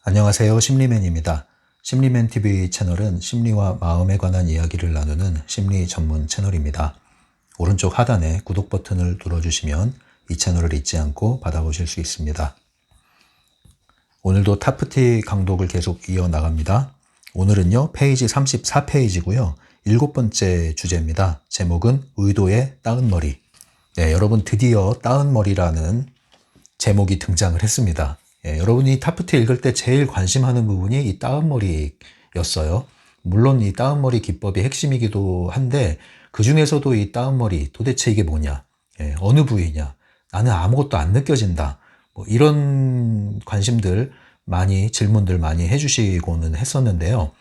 안녕하세요. 심리맨입니다. 심리맨 TV 채널은 심리와 마음에 관한 이야기를 나누는 심리 전문 채널입니다. 오른쪽 하단에 구독 버튼을 눌러주시면 이 채널을 잊지 않고 받아보실 수 있습니다. 오늘도 타프티 강독을 계속 이어나갑니다. 오늘은요, 페이지 34페이지고요. 7번째 주제입니다. 제목은 의도의 따은 머리. 네, 여러분 드디어 따은 머리라는 제목이 등장을 했습니다. 여러분이 타프티 읽을 때 제일 관심하는 부분이 이 따은 머리였어요. 물론 이 따은 머리 기법이 핵심이기도 한데 그 중에서도 이 따은 머리 도대체 이게 뭐냐, 어느 부위냐, 나는 아무것도 안 느껴진다, 뭐 이런 관심들 많이 질문들 많이 해주시고는 했었는데요.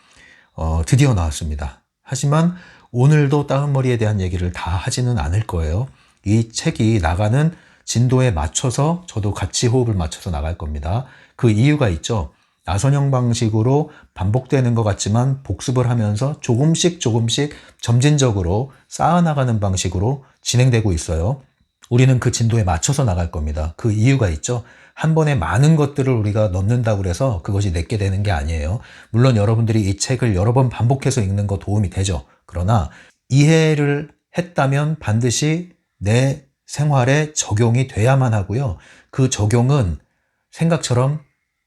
드디어 나왔습니다. 하지만 오늘도 따은 머리에 대한 얘기를 다 하지는 않을 거예요. 이 책이 나가는 진도에 맞춰서 저도 같이 호흡을 맞춰서 나갈 겁니다. 그 이유가 있죠. 나선형 방식으로 반복되는 것 같지만 복습을 하면서 조금씩 점진적으로 쌓아나가는 방식으로 진행되고 있어요. 우리는 그 진도에 맞춰서 나갈 겁니다. 그 이유가 있죠. 한 번에 많은 것들을 우리가 넣는다고 해서 그것이 내게 되는 게 아니에요. 물론 여러분들이 이 책을 여러 번 반복해서 읽는 거 도움이 되죠. 그러나 이해를 했다면 반드시 내 생활에 적용이 돼야만 하고요. 그 적용은 생각처럼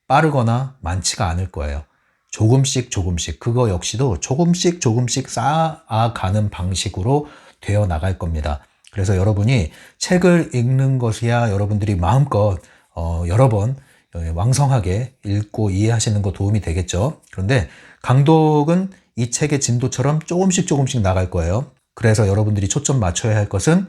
빠르거나 많지가 않을 거예요. 조금씩 그거 역시도 조금씩 쌓아가는 방식으로 되어 나갈 겁니다. 그래서 여러분이 책을 읽는 것이야 여러분들이 마음껏 여러 번 왕성하게 읽고 이해하시는 거 도움이 되겠죠. 그런데 강독은 이 책의 진도처럼 조금씩 나갈 거예요. 그래서 여러분들이 초점 맞춰야 할 것은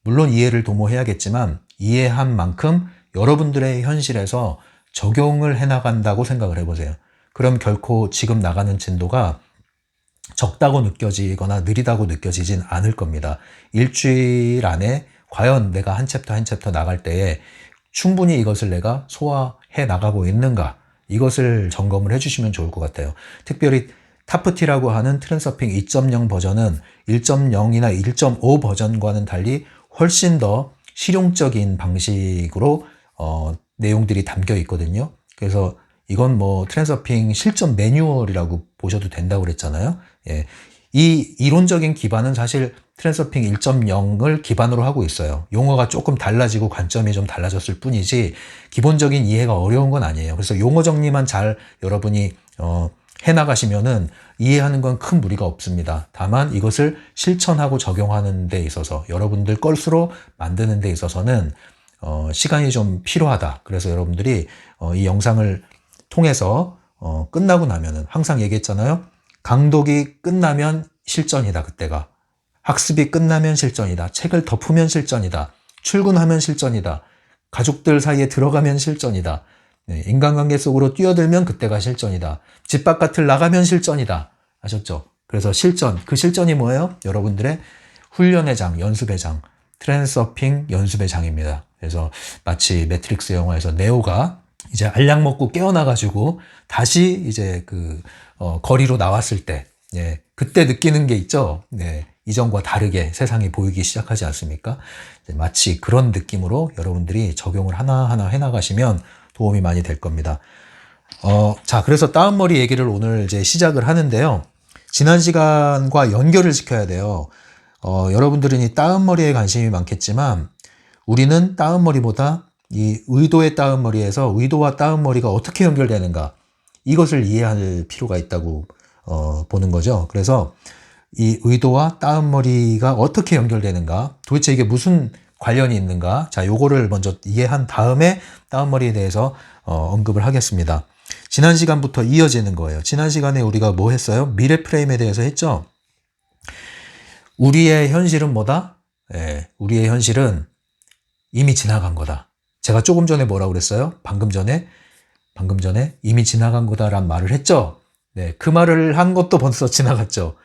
물론 이해를 도모해야겠지만 이해한 만큼 여러분들의 현실에서 적용을 해나간다고 생각을 해보세요. 그럼 결코 지금 나가는 진도가 적다고 느껴지거나 느리다고 느껴지진 않을 겁니다. 일주일 안에 과연 내가 한 챕터 나갈 때에 충분히 이것을 내가 소화해 나가고 있는가, 이것을 점검을 해주시면 좋을 것 같아요. 특별히 타프티라고 하는 트랜서핑 2.0 버전은 1.0이나 1.5 버전과는 달리 훨씬 더 실용적인 방식으로 내용들이 담겨 있거든요. 그래서 이건 뭐 트랜서핑 실전 매뉴얼이라고 보셔도 된다고 그랬잖아요. 이 이론적인 기반은 사실 트랜서핑 1.0을 기반으로 하고 있어요. 용어가 조금 달라지고 관점이 좀 달라졌을 뿐이지 기본적인 이해가 어려운 건 아니에요. 그래서 용어 정리만 잘 여러분이 해나가시면은 이해하는 건 큰 무리가 없습니다. 다만 이것을 실천하고 적용하는 데 있어서 여러분들 것으로 만드는 데 있어서는 시간이 좀 필요하다. 그래서 여러분들이 이 영상을 통해서 끝나고 나면은 항상 얘기했잖아요. 강독이 끝나면 실전이다. 그때가 학습이 끝나면 실전이다. 책을 덮으면 실전이다. 출근하면 실전이다. 가족들 사이에 들어가면 실전이다. 인간관계 속으로 뛰어들면 그때가 실전이다. 집 바깥을 나가면 실전이다. 아셨죠? 그래서 실전, 그 실전이 뭐예요? 여러분들의 훈련의 장, 연습의 장, 트랜서핑 연습의 장입니다. 그래서 마치 매트릭스 영화에서 네오가 이제 알약 먹고 깨어나가지고 다시 이제 거리로 나왔을 때, 그때 느끼는 게 있죠? 이전과 다르게 세상이 보이기 시작하지 않습니까? 마치 그런 느낌으로 여러분들이 적용을 하나하나 해나가시면 도움이 많이 될 겁니다. 자, 그래서 따은 머리 얘기를 오늘 이제 시작을 하는데요. 지난 시간과 연결을 시켜야 돼요. 여러분들은 이 따은 머리에 관심이 많겠지만 우리는 따은 머리보다 이 의도의 따은 머리에서 의도와 따은 머리가 어떻게 연결되는가, 이것을 이해할 필요가 있다고 보는 거죠. 그래서 이 의도와 따은 머리가 어떻게 연결되는가, 도대체 이게 무슨 관련이 있는가, 자, 요거를 먼저 이해한 다음에 따은 머리에 대해서 언급을 하겠습니다. 지난 시간부터 이어지는 거예요. 지난 시간에 우리가 뭐 했어요? 미래 프레임에 대해서 했죠. 우리의 현실은 뭐다? 우리의 현실은 이미 지나간 거다. 제가 조금 전에 뭐라고 그랬어요? 방금 전에 이미 지나간 거다란 말을 했죠. 그 말을 한 것도 벌써 지나갔죠.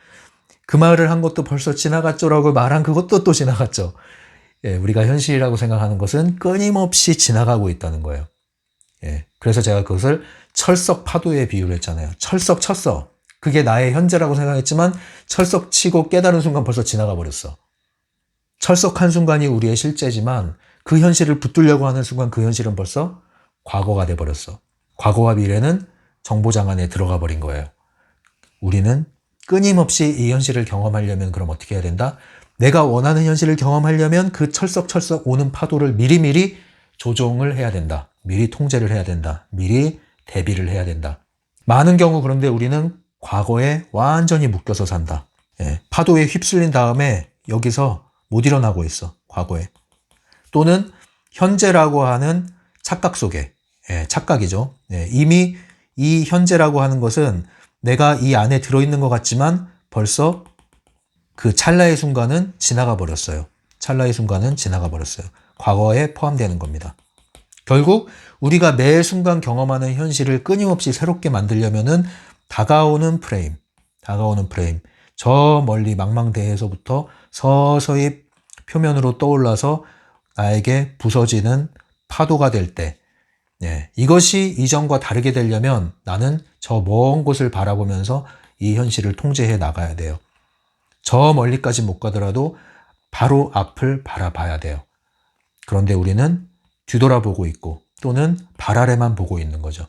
그 말을 한 것도 벌써 지나갔죠라고 말한 그것도 또 지나갔죠. 우리가 현실이라고 생각하는 것은 끊임없이 지나가고 있다는 거예요. 그래서 제가 그것을 철석 파도에 비유를 했잖아요. 철석 쳤어. 그게 나의 현재라고 생각했지만 철석 치고 깨달은 순간 벌써 지나가 버렸어. 철석한 순간이 우리의 실제지만 그 현실을 붙들려고 하는 순간 그 현실은 벌써 과거가 돼버렸어. 과거와 미래는 정보장 안에 들어가 버린 거예요. 우리는 끊임없이 이 현실을 경험하려면 그럼 어떻게 해야 된다? 내가 원하는 현실을 경험하려면 그 철썩철썩 오는 파도를 미리미리 조종을 해야 된다. 미리 통제를 해야 된다. 미리 대비를 해야 된다. 많은 경우 그런데 우리는 과거에 완전히 묶여서 산다. 파도에 휩쓸린 다음에 여기서 못 일어나고 있어. 과거에. 또는 현재라고 하는 착각 속에. 착각이죠. 이미 이 현재라고 하는 것은 내가 이 안에 들어있는 것 같지만 벌써 그 찰나의 순간은 지나가 버렸어요. 찰나의 순간은 지나가 버렸어요. 과거에 포함되는 겁니다. 결국 우리가 매 순간 경험하는 현실을 끊임없이 새롭게 만들려면은 다가오는 프레임, 저 멀리 망망대해에서부터 서서히 표면으로 떠올라서 나에게 부서지는 파도가 될 때, 이것이 이전과 다르게 되려면 나는 저 먼 곳을 바라보면서 이 현실을 통제해 나가야 돼요. 저 멀리까지 못 가더라도 바로 앞을 바라봐야 돼요. 그런데 우리는 뒤돌아보고 있고 또는 발 아래만 보고 있는 거죠.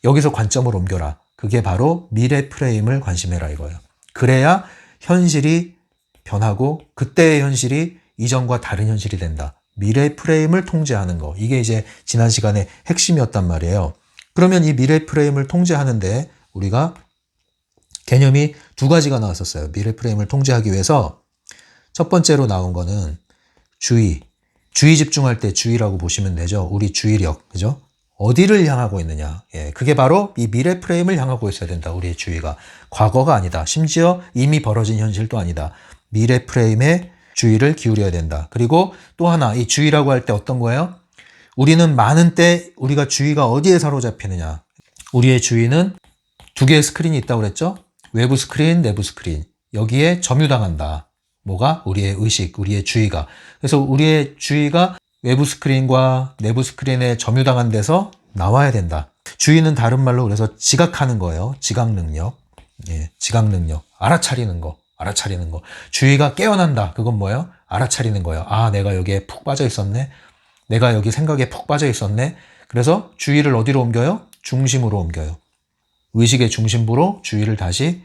여기서 관점을 옮겨라. 그게 바로 미래 프레임을 관심해라 이거예요. 그래야 현실이 변하고 그때의 현실이 이전과 다른 현실이 된다. 미래 프레임을 통제하는 거. 이게 이제 지난 시간에 핵심이었단 말이에요. 그러면 이 미래 프레임을 통제하는데 우리가 개념이 두 가지가 나왔었어요. 미래 프레임을 통제하기 위해서 첫 번째로 나온 거는 주의 집중할 때 주의라고 보시면 되죠. 우리 주의력, 그죠? 어디를 향하고 있느냐. 그게 바로 이 미래 프레임을 향하고 있어야 된다. 우리의 주의가. 과거가 아니다. 심지어 이미 벌어진 현실도 아니다. 미래 프레임에 주의를 기울여야 된다. 그리고 또 하나, 이 주의라고 할 때 어떤 거예요? 우리는 많은 때 우리가 주의가 어디에 사로잡히느냐. 우리의 주의는 두 개의 스크린이 있다고 그랬죠? 외부 스크린, 내부 스크린. 여기에 점유당한다. 뭐가? 우리의 의식, 우리의 주의가. 그래서 우리의 주의가 외부 스크린과 내부 스크린에 점유당한 데서 나와야 된다. 주의는 다른 말로 그래서 지각하는 거예요. 지각 능력. 지각 능력. 알아차리는 거. 주의가 깨어난다. 그건 뭐예요? 알아차리는 거예요. 아, 내가 여기에 푹 빠져 있었네. 내가 여기 생각에 푹 빠져 있었네. 그래서 주의를 어디로 옮겨요? 중심으로 옮겨요. 의식의 중심부로 주의를 다시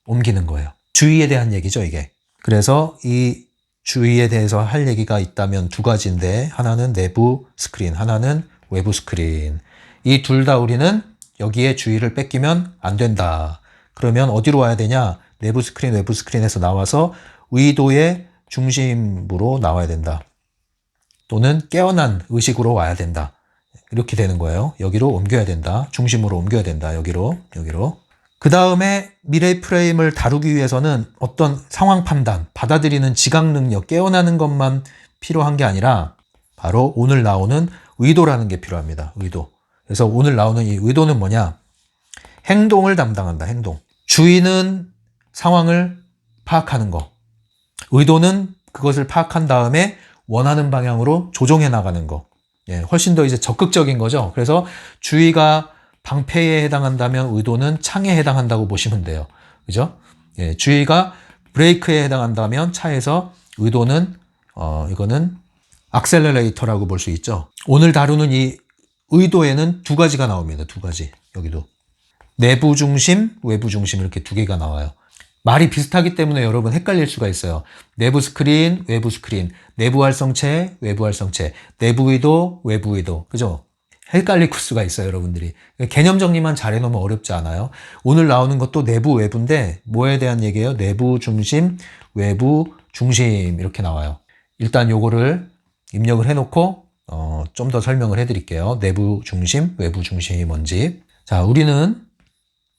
옮기는 거예요. 주의에 대한 얘기죠, 이게. 그래서 이 주의에 대해서 할 얘기가 있다면 두 가지인데 하나는 내부 스크린, 하나는 외부 스크린. 이 둘 다 우리는 여기에 주의를 뺏기면 안 된다. 그러면 어디로 와야 되냐? 내부 스크린, 외부 스크린에서 나와서 의도의 중심부로 나와야 된다. 또는 깨어난 의식으로 와야 된다. 이렇게 되는 거예요. 여기로 옮겨야 된다. 중심으로 옮겨야 된다. 여기로. 그 다음에 미래 프레임을 다루기 위해서는 어떤 상황 판단, 받아들이는 지각 능력, 깨어나는 것만 필요한 게 아니라 바로 오늘 나오는 의도라는 게 필요합니다. 의도. 그래서 오늘 나오는 이 의도는 뭐냐? 행동을 담당한다. 행동. 주의는 상황을 파악하는 거. 의도는 그것을 파악한 다음에 원하는 방향으로 조종해 나가는 거. 훨씬 더 이제 적극적인 거죠. 그래서 주의가 방패에 해당한다면 의도는 창에 해당한다고 보시면 돼요. 그죠? 주의가 브레이크에 해당한다면 차에서 의도는 이거는 악셀러레이터라고 볼 수 있죠. 오늘 다루는 이 의도에는 두 가지가 나옵니다. 두 가지. 여기도 내부 중심, 외부 중심 이렇게 두 개가 나와요. 말이 비슷하기 때문에 여러분 헷갈릴 수가 있어요. 내부 스크린, 외부 스크린, 내부 활성체, 외부 활성체, 내부 의도, 외부 의도. 그죠? 헷갈릴 수가 있어요, 여러분들이. 개념 정리만 잘 해놓으면 어렵지 않아요. 오늘 나오는 것도 내부, 외부인데 뭐에 대한 얘기예요? 내부 중심, 외부 중심 이렇게 나와요. 일단 요거를 입력을 해놓고 좀 더 설명을 해드릴게요. 내부 중심, 외부 중심이 뭔지. 자, 우리는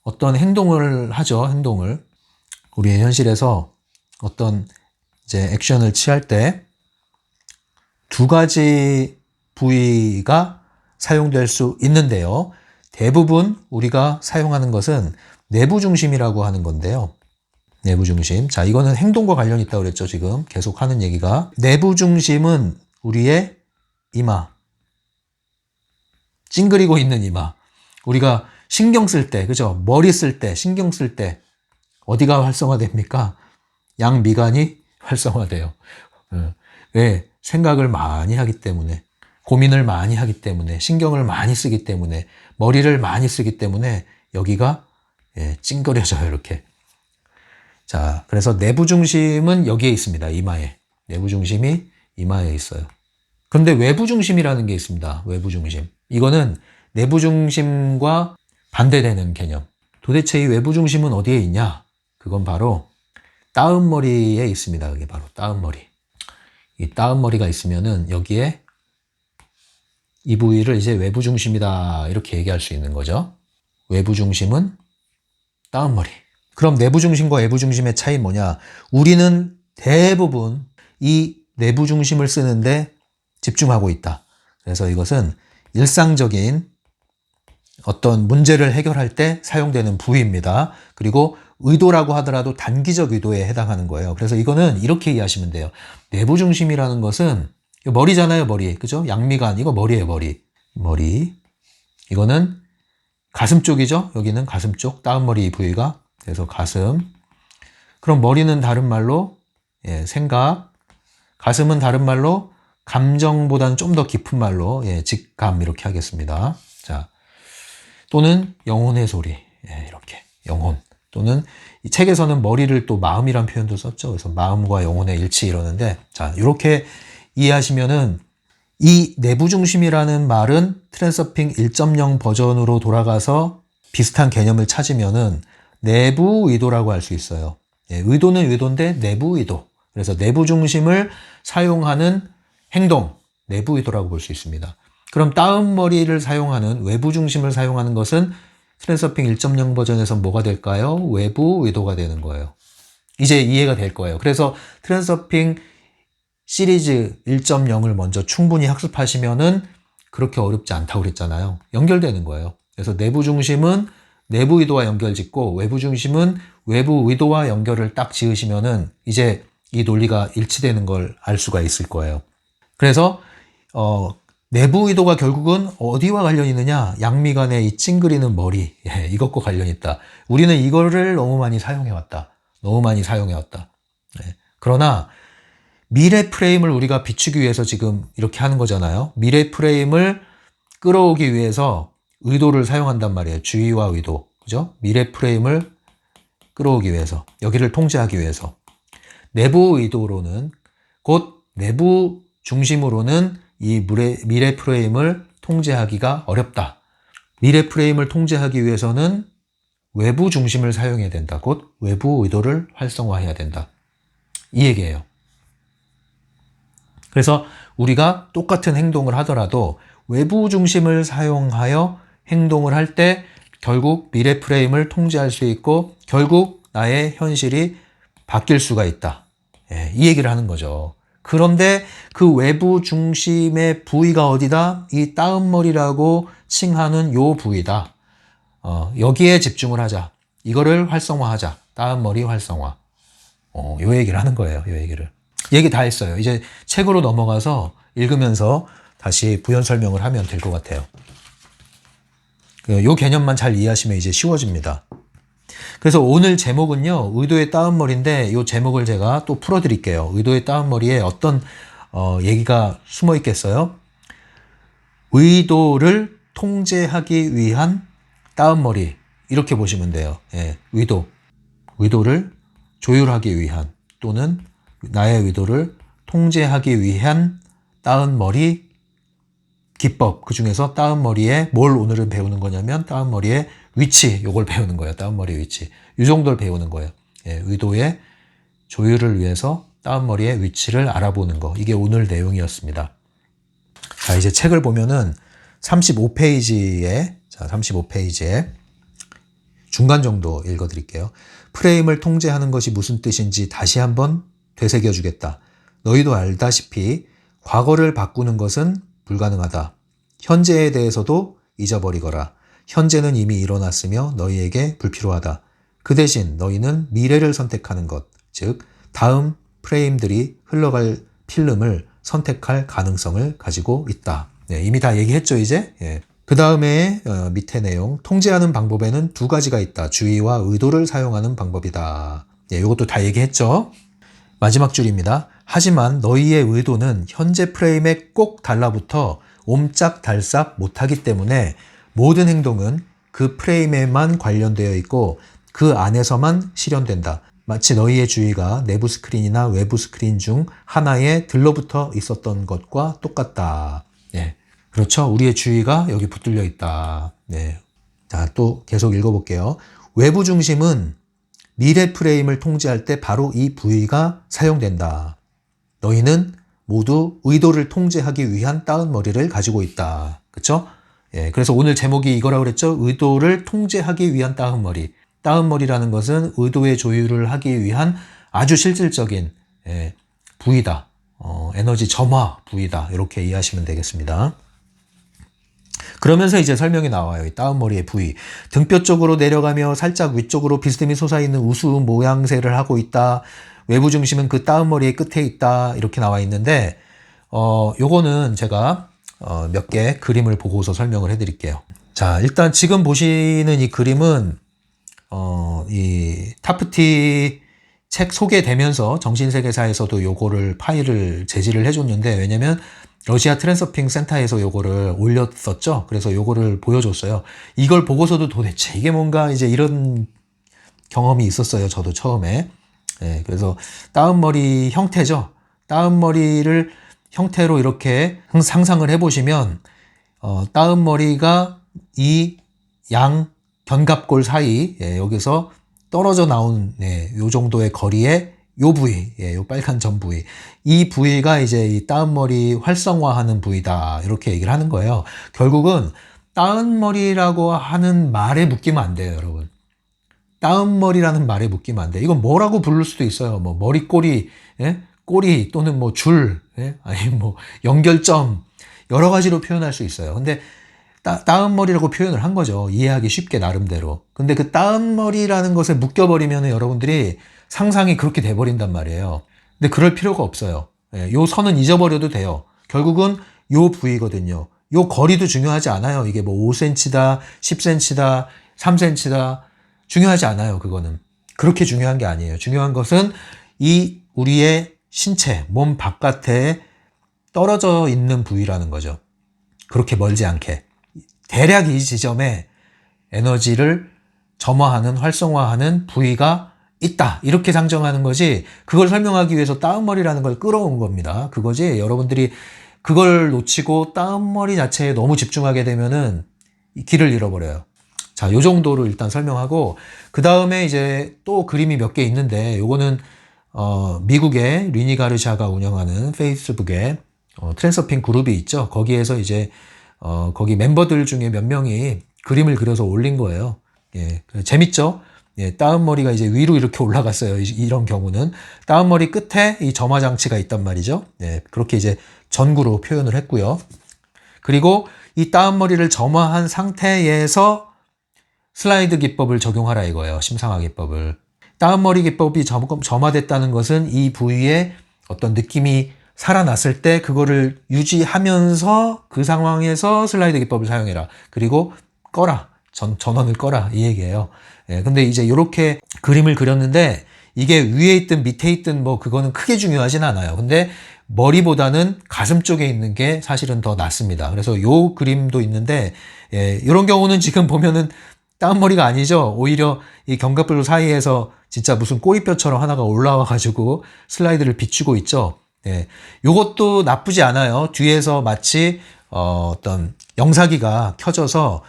어떤 행동을 하죠. 행동을. 우리의 현실에서 어떤 이제 액션을 취할 때 두 가지 부위가 사용될 수 있는데요. 대부분 우리가 사용하는 것은 내부 중심이라고 하는 건데요. 내부 중심. 자, 이거는 행동과 관련이 있다고 그랬죠. 지금 계속 하는 얘기가. 내부 중심은 우리의 이마. 찡그리고 있는 이마. 우리가 신경 쓸 때, 그죠? 머리 쓸 때, 신경 쓸 때 어디가 활성화됩니까? 양미간이 활성화돼요. 왜? 생각을 많이 하기 때문에, 고민을 많이 하기 때문에, 신경을 많이 쓰기 때문에, 머리를 많이 쓰기 때문에 여기가 찡그려져요. 이렇게. 자, 그래서 내부 중심은 여기에 있습니다. 이마에. 내부 중심이 이마에 있어요. 그런데 외부 중심이라는 게 있습니다. 외부 중심. 이거는 내부 중심과 반대되는 개념. 도대체 이 외부 중심은 어디에 있냐? 그건 바로 따음머리에 있습니다. 그게 바로 따음머리. 이 따음머리가 있으면은 여기에 이 부위를 이제 외부 중심이다. 이렇게 얘기할 수 있는 거죠. 외부 중심은 따음머리. 그럼 내부 중심과 외부 중심의 차이 뭐냐? 우리는 대부분 이 내부 중심을 쓰는데 집중하고 있다. 그래서 이것은 일상적인 어떤 문제를 해결할 때 사용되는 부위입니다. 그리고 의도라고 하더라도 단기적 의도에 해당하는 거예요. 그래서 이거는 이렇게 이해하시면 돼요. 내부 중심이라는 것은 머리잖아요, 머리. 그죠? 양미간, 이거 머리예요, 머리. 머리. 이거는 가슴 쪽이죠? 여기는 가슴 쪽, 따음머리 부위가. 그래서 가슴. 그럼 머리는 다른 말로 생각. 가슴은 다른 말로 감정보다는 좀 더 깊은 말로 직감 이렇게 하겠습니다. 자, 또는 영혼의 소리. 이렇게 영혼. 또는 이 책에서는 머리를 또 마음이란 표현도 썼죠. 그래서 마음과 영혼의 일치 이러는데, 자, 이렇게 이해하시면은 이 내부 중심이라는 말은 트랜서핑 1.0 버전으로 돌아가서 비슷한 개념을 찾으면은 내부 의도라고 할 수 있어요. 의도는 의도인데 내부 의도. 그래서 내부 중심을 사용하는 행동, 내부 의도라고 볼 수 있습니다. 그럼 따음머리를 사용하는 외부 중심을 사용하는 것은 트랜서핑 1.0 버전에서 뭐가 될까요? 외부 의도가 되는 거예요. 이제 이해가 될 거예요. 그래서 트랜서핑 시리즈 1.0을 먼저 충분히 학습하시면은 그렇게 어렵지 않다고 그랬잖아요. 연결되는 거예요. 그래서 내부 중심은 내부 의도와 연결 짓고 외부 중심은 외부 의도와 연결을 딱 지으시면은 이제 이 논리가 일치되는 걸 알 수가 있을 거예요. 그래서 내부 의도가 결국은 어디와 관련이 있느냐? 양미간의 이 찡그리는 머리, 이것과 관련이 있다. 우리는 이거를 너무 많이 사용해왔다. 너무 많이 사용해왔다. 그러나 미래 프레임을 우리가 비추기 위해서 지금 이렇게 하는 거잖아요. 미래 프레임을 끌어오기 위해서 의도를 사용한단 말이에요. 주의와 의도. 그죠? 미래 프레임을 끌어오기 위해서, 여기를 통제하기 위해서. 내부 의도로는, 곧 내부 중심으로는 이 미래 프레임을 통제하기가 어렵다. 미래 프레임을 통제하기 위해서는 외부 중심을 사용해야 된다. 곧 외부 의도를 활성화해야 된다. 이 얘기예요. 그래서 우리가 똑같은 행동을 하더라도 외부 중심을 사용하여 행동을 할 때 결국 미래 프레임을 통제할 수 있고 결국 나의 현실이 바뀔 수가 있다. 이 얘기를 하는 거죠. 그런데 그 외부 중심의 부위가 어디다? 이 따음머리라고 칭하는 요 부위다. 여기에 집중을 하자. 이거를 활성화하자. 따음머리 활성화. 요 얘기를 하는 거예요. 요 얘기를. 얘기 다 했어요. 이제 책으로 넘어가서 읽으면서 다시 부연 설명을 하면 될 것 같아요. 요 개념만 잘 이해하시면 이제 쉬워집니다. 그래서 오늘 제목은요, 의도의 따음머리인데 이 제목을 제가 또 풀어드릴게요. 의도의 따음머리에 어떤 얘기가 숨어 있겠어요? 의도를 통제하기 위한 따음머리, 이렇게 보시면 돼요. 의도를 조율하기 위한 또는 나의 의도를 통제하기 위한 따음머리 기법, 그 중에서 따음머리에 뭘 오늘은 배우는 거냐면 따음머리의 위치, 요걸 배우는 거예요. 따음머리의 위치. 이 정도를 배우는 거예요. 의도의 조율을 위해서 따음머리의 위치를 알아보는 거. 이게 오늘 내용이었습니다. 자, 이제 책을 보면은 35페이지에 중간 정도 읽어드릴게요. 프레임을 통제하는 것이 무슨 뜻인지 다시 한번 되새겨주겠다. 너희도 알다시피 과거를 바꾸는 것은 불가능하다. 현재에 대해서도 잊어버리거라. 현재는 이미 일어났으며 너희에게 불필요하다. 그 대신 너희는 미래를 선택하는 것, 즉 다음 프레임들이 흘러갈 필름을 선택할 가능성을 가지고 있다. 이미 다 얘기했죠, 이제? 그 다음에 밑에 내용, 통제하는 방법에는 두 가지가 있다. 주의와 의도를 사용하는 방법이다. 이것도 다 얘기했죠? 마지막 줄입니다. 하지만 너희의 의도는 현재 프레임에 꼭 달라붙어 옴짝달싹 못하기 때문에 모든 행동은 그 프레임에만 관련되어 있고 그 안에서만 실현된다. 마치 너희의 주위가 내부 스크린이나 외부 스크린 중 하나에 들러붙어 있었던 것과 똑같다. 네. 그렇죠. 우리의 주위가 여기 붙들려 있다. 네. 자, 또 계속 읽어볼게요. 외부 중심은 미래 프레임을 통제할 때 바로 이 부위가 사용된다. 너희는 모두 의도를 통제하기 위한 다운머리를 가지고 있다. 그쵸? 예, 그래서 오늘 제목이 이거라고 그랬죠? 의도를 통제하기 위한 다운머리. 다운머리라는 것은 의도의 조율을 하기 위한 아주 실질적인 부위다. 에너지 점화 부위다. 이렇게 이해하시면 되겠습니다. 그러면서 이제 설명이 나와요. 이 다운머리의 부위. 등뼈 쪽으로 내려가며 살짝 위쪽으로 비스듬히 솟아있는 우수 모양새를 하고 있다. 외부 중심은 그 다운머리의 끝에 있다. 이렇게 나와 있는데 요거는 제가 몇 개 그림을 보고서 설명을 해드릴게요. 자, 일단 지금 보시는 이 그림은 이 타프티 책 소개되면서 정신세계사에서도 요거를 파일을 제지를 해줬는데, 왜냐면 러시아 트랜서핑 센터에서 요거를 올렸었죠. 그래서 요거를 보여줬어요. 이걸 보고서도 도대체 이게 뭔가 이제 이런 경험이 있었어요. 저도 처음에. 네, 그래서 다운머리 형태죠. 다운머리를 형태로 이렇게 상상을 해보시면 다운머리가 이 양 견갑골 사이 여기서 떨어져 나온 요 정도의 거리에 요 부위, 요 빨간 점 부위, 이 부위가 이제 이 다운머리 활성화하는 부위다. 이렇게 얘기를 하는 거예요. 결국은 다운머리라고 하는 말에 묶이면 안 돼요, 여러분. 다운머리라는 말에 묶이면 안 돼. 이건 뭐라고 부를 수도 있어요. 뭐 머리, 꼬리, 꼬리 또는 뭐 줄, 아니 뭐 연결점, 여러 가지로 표현할 수 있어요. 근데 다운머리라고 표현을 한 거죠. 이해하기 쉽게 나름대로. 근데 그 다운머리라는 것에 묶여버리면 여러분들이 상상이 그렇게 돼버린단 말이에요. 근데 그럴 필요가 없어요. 요 선은 잊어버려도 돼요. 결국은 요 부위거든요. 요 거리도 중요하지 않아요. 이게 뭐 5cm다, 10cm다, 3cm다. 중요하지 않아요. 그거는. 그렇게 중요한 게 아니에요. 중요한 것은 이 우리의 신체, 몸 바깥에 떨어져 있는 부위라는 거죠. 그렇게 멀지 않게. 대략 이 지점에 에너지를 점화하는, 활성화하는 부위가 있다. 이렇게 상정하는 거지, 그걸 설명하기 위해서 다운머리라는 걸 끌어온 겁니다. 그거지. 여러분들이 그걸 놓치고 다운머리 자체에 너무 집중하게 되면은 길을 잃어버려요. 자, 요 정도로 일단 설명하고, 그 다음에 이제 또 그림이 몇 개 있는데, 요거는, 미국의 리니 가르샤가 운영하는 페이스북에, 트랜서핑 그룹이 있죠. 거기에서 이제, 거기 멤버들 중에 몇 명이 그림을 그려서 올린 거예요. 예, 재밌죠? 예, 다운머리가 이제 위로 이렇게 올라갔어요. 이런 경우는. 다운머리 끝에 이 점화 장치가 있단 말이죠. 예, 그렇게 이제 전구로 표현을 했고요. 그리고 이 다운머리를 점화한 상태에서 슬라이드 기법을 적용하라 이거예요. 심상화 기법을. 다운머리 기법이 점화됐다는 것은 이 부위에 어떤 느낌이 살아났을 때 그거를 유지하면서 그 상황에서 슬라이드 기법을 사용해라. 그리고 꺼라. 전원을 꺼라. 이 얘기예요. 예, 근데 이제 이렇게 그림을 그렸는데 이게 위에 있든 밑에 있든 뭐 그거는 크게 중요하진 않아요. 근데 머리보다는 가슴 쪽에 있는 게 사실은 더 낫습니다. 그래서 요 그림도 있는데, 예, 이런 경우는 지금 보면은 다운머리가 아니죠. 오히려 이 견갑골 사이에서 진짜 무슨 꼬리뼈처럼 하나가 올라와가지고 슬라이드를 비추고 있죠. 예, 요것도 나쁘지 않아요. 뒤에서 마치 어떤 영사기가 켜져서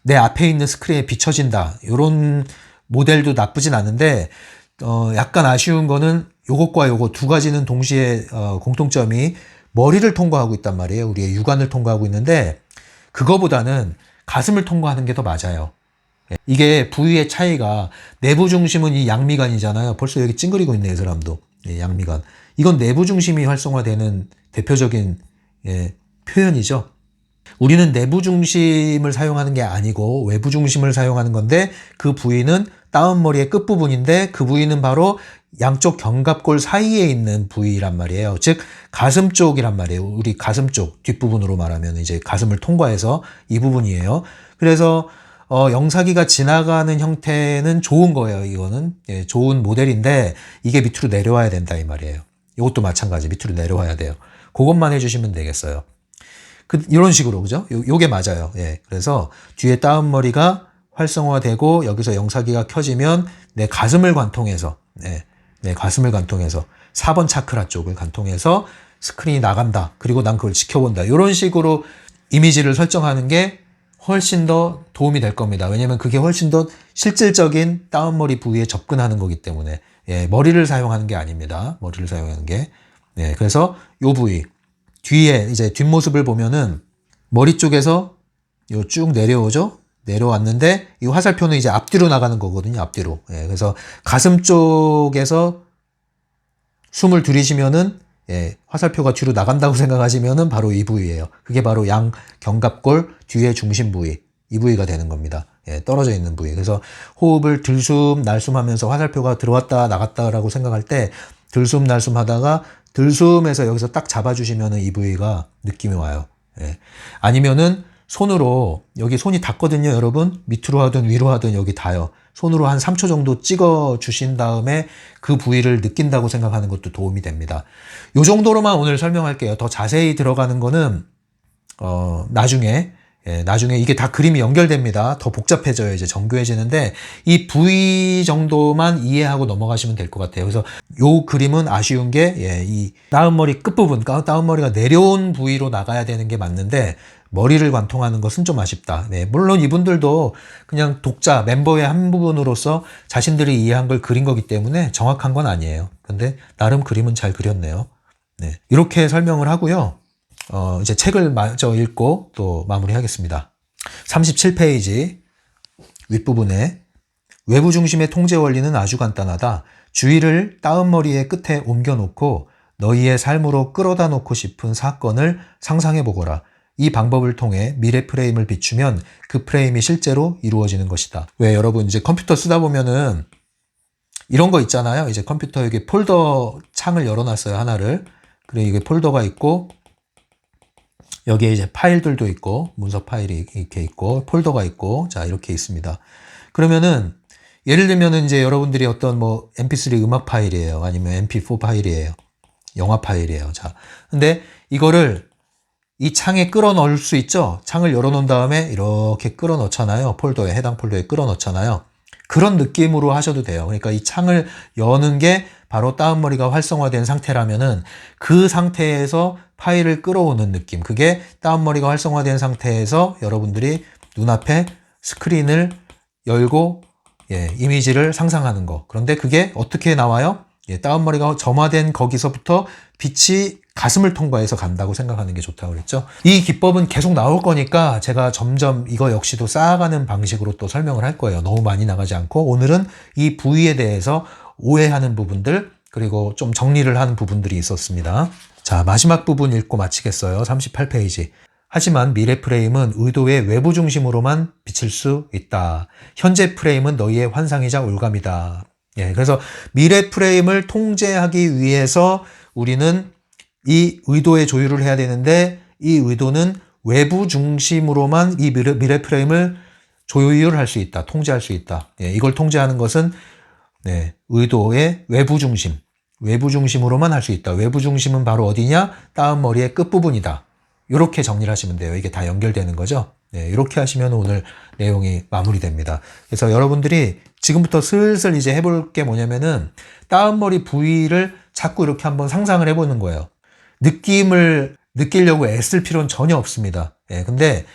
내 앞에 있는 스크린에 비춰진다. 이런 모델도 나쁘진 않은데, 약간 아쉬운 거는 요것과 요거 두 가지는 동시에 공통점이 머리를 통과하고 있단 말이에요. 우리의 육안을 통과하고 있는데, 그거보다는 가슴을 통과하는 게 더 맞아요. 이게 부위의 차이가, 내부 중심은 이 양미간이잖아요. 벌써 여기 찡그리고 있네, 이 사람도. 예, 양미간. 이건 내부 중심이 활성화되는 대표적인 표현이죠. 우리는 내부 중심을 사용하는 게 아니고 외부 중심을 사용하는 건데, 그 부위는 다운머리의 끝부분인데 그 부위는 바로 양쪽 견갑골 사이에 있는 부위란 말이에요. 즉 가슴 쪽이란 말이에요. 우리 가슴 쪽 뒷부분으로 말하면 이제 가슴을 통과해서 이 부분이에요. 그래서 영사기가 지나가는 형태는 좋은 거예요. 이거는 좋은 모델인데 이게 밑으로 내려와야 된다 이 말이에요. 이것도 마찬가지 밑으로 내려와야 돼요. 그것만 해주시면 되겠어요. 이런 식으로, 그죠? 요게 맞아요. 예. 그래서 뒤에 다운머리가 활성화되고 여기서 영사기가 켜지면 내 가슴을 관통해서 내 가슴을 관통해서 4번 차크라 쪽을 관통해서 스크린이 나간다. 그리고 난 그걸 지켜본다. 이런 식으로 이미지를 설정하는 게 훨씬 더 도움이 될 겁니다. 왜냐면 그게 훨씬 더 실질적인 다운머리 부위에 접근하는 거기 때문에 머리를 사용하는 게 아닙니다. 머리를 사용하는 게. 그래서 요 부위 뒤에 이제 뒷모습을 보면은 머리 쪽에서 요 쭉 내려오죠. 내려왔는데 이 화살표는 이제 앞뒤로 나가는 거거든요. 앞뒤로. 그래서 가슴 쪽에서 숨을 들이쉬면은 화살표가 뒤로 나간다고 생각하시면은 바로 이 부위예요. 그게 바로 양 견갑골 뒤의 중심 부위, 이 부위가 되는 겁니다. 떨어져 있는 부위. 그래서 호흡을 들숨 날숨 하면서 화살표가 들어왔다 나갔다라고 생각할 때 들숨 날숨 하다가 들숨에서 여기서 딱 잡아주시면은 이 부위가 느낌이 와요. 아니면은 손으로, 여기 손이 닿거든요, 여러분. 밑으로 하든 위로 하든 여기 닿아요. 손으로 한 3초 정도 찍어 주신 다음에 그 부위를 느낀다고 생각하는 것도 도움이 됩니다. 요 정도로만 오늘 설명할게요. 더 자세히 들어가는 거는 나중에 이게 다 그림이 연결됩니다. 더 복잡해져요. 이제 정교해지는데 이 부위 정도만 이해하고 넘어가시면 될 것 같아요. 그래서 요 그림은 아쉬운 게 이 다운머리 끝부분, 다운머리가 내려온 부위로 나가야 되는 게 맞는데 머리를 관통하는 것은 좀 아쉽다. 물론 이분들도 그냥 독자, 멤버의 한 부분으로서 자신들이 이해한 걸 그린 거기 때문에 정확한 건 아니에요. 근데 나름 그림은 잘 그렸네요. 이렇게 설명을 하고요. 이제 책을 마저 읽고 또 마무리하겠습니다. 37페이지 윗부분에 외부 중심의 통제 원리는 아주 간단하다. 주의를 다운머리의 끝에 옮겨놓고 너희의 삶으로 끌어다 놓고 싶은 사건을 상상해 보거라. 이 방법을 통해 미래 프레임을 비추면 그 프레임이 실제로 이루어지는 것이다. 왜 여러분 이제 컴퓨터 쓰다 보면은 이런 거 있잖아요. 이제 컴퓨터 여기 폴더 창을 열어놨어요. 하나를. 그리고 이게 폴더가 있고 여기에 이제 파일들도 있고 문서 파일이 이렇게 있고 폴더가 있고 자 이렇게 있습니다. 그러면은 예를 들면은 이제 여러분들이 어떤 뭐 mp3 음악 파일이에요. 아니면 mp4 파일이에요. 영화 파일이에요. 자, 근데 이거를 이 창에 끌어 넣을 수 있죠? 창을 열어 놓은 다음에 이렇게 끌어 넣잖아요. 폴더에, 해당 폴더에 끌어 넣잖아요. 그런 느낌으로 하셔도 돼요. 그러니까 이 창을 여는 게 바로 다운머리가 활성화된 상태라면은 그 상태에서 파일을 끌어오는 느낌. 그게 다운머리가 활성화된 상태에서 여러분들이 눈앞에 스크린을 열고 이미지를 상상하는 거. 그런데 그게 어떻게 나와요? 다운머리가 점화된 거기서부터 빛이 가슴을 통과해서 간다고 생각하는 게 좋다고 그랬죠. 이 기법은 계속 나올 거니까 제가 점점 이거 역시도 쌓아가는 방식으로 또 설명을 할 거예요. 너무 많이 나가지 않고 오늘은 이 부위에 대해서 오해하는 부분들 그리고 좀 정리를 하는 부분들이 있었습니다. 자, 마지막 부분 읽고 마치겠어요. 38페이지. 하지만 미래 프레임은 의도의 외부 중심으로만 비칠 수 있다. 현재 프레임은 너희의 환상이자 올감이다. 그래서 미래 프레임을 통제하기 위해서 우리는 이 의도의 조율을 해야 되는데 이 의도는 외부 중심으로만 이 미래 프레임을 조율할 수 있다. 통제할 수 있다. 이걸 통제하는 것은 의도의 외부 중심으로만 할 수 있다. 외부 중심은 바로 어디냐? 다운머리의 끝부분이다. 이렇게 정리를 하시면 돼요. 이게 다 연결되는 거죠. 이렇게 하시면 오늘 내용이 마무리됩니다. 그래서 여러분들이 지금부터 슬슬 이제 해볼 게 뭐냐면은 다운머리 부위를 자꾸 이렇게 한번 상상을 해보는 거예요. 느낌을 느끼려고 애쓸 필요는 전혀 없습니다. 근데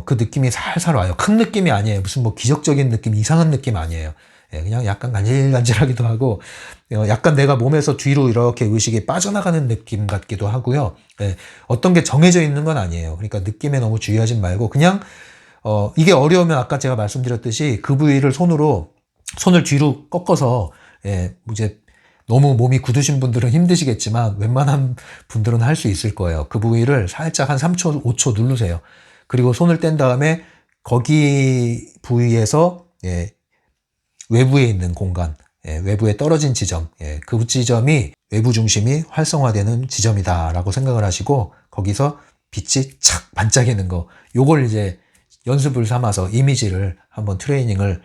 그 느낌이 살살 와요. 큰 느낌이 아니에요. 무슨 뭐 기적적인 느낌, 이상한 느낌 아니에요. 그냥 약간 간질간질하기도 하고 약간 내가 몸에서 뒤로 이렇게 의식이 빠져나가는 느낌 같기도 하고요. 어떤 게 정해져 있는 건 아니에요. 그러니까 느낌에 너무 주의하지 말고 그냥 이게 어려우면 아까 제가 말씀드렸듯이 그 부위를 손을 뒤로 꺾어서 이제 너무 몸이 굳으신 분들은 힘드시겠지만 웬만한 분들은 할 수 있을 거예요. 그 부위를 살짝 한 3초, 5초 누르세요. 그리고 손을 뗀 다음에 거기 부위에서 외부에 있는 공간, 외부에 떨어진 지점, 그 지점이 외부 중심이 활성화되는 지점이다라고 생각을 하시고 거기서 빛이 착 반짝이는 거, 요걸 이제 연습을 삼아서 이미지를 한번 트레이닝을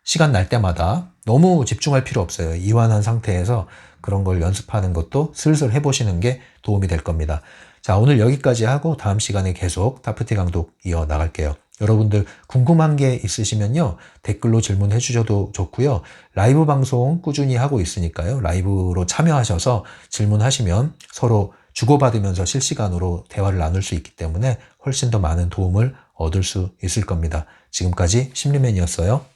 시간 날 때마다 너무 집중할 필요 없어요. 이완한 상태에서 그런 걸 연습하는 것도 슬슬 해보시는 게 도움이 될 겁니다. 자, 오늘 여기까지 하고 다음 시간에 계속 타프티 강독 이어나갈게요. 여러분들 궁금한 게 있으시면요, 댓글로 질문해 주셔도 좋고요. 라이브 방송 꾸준히 하고 있으니까요. 라이브로 참여하셔서 질문하시면 서로 주고받으면서 실시간으로 대화를 나눌 수 있기 때문에 훨씬 더 많은 도움을 얻을 수 있을 겁니다. 지금까지 심리맨이었어요.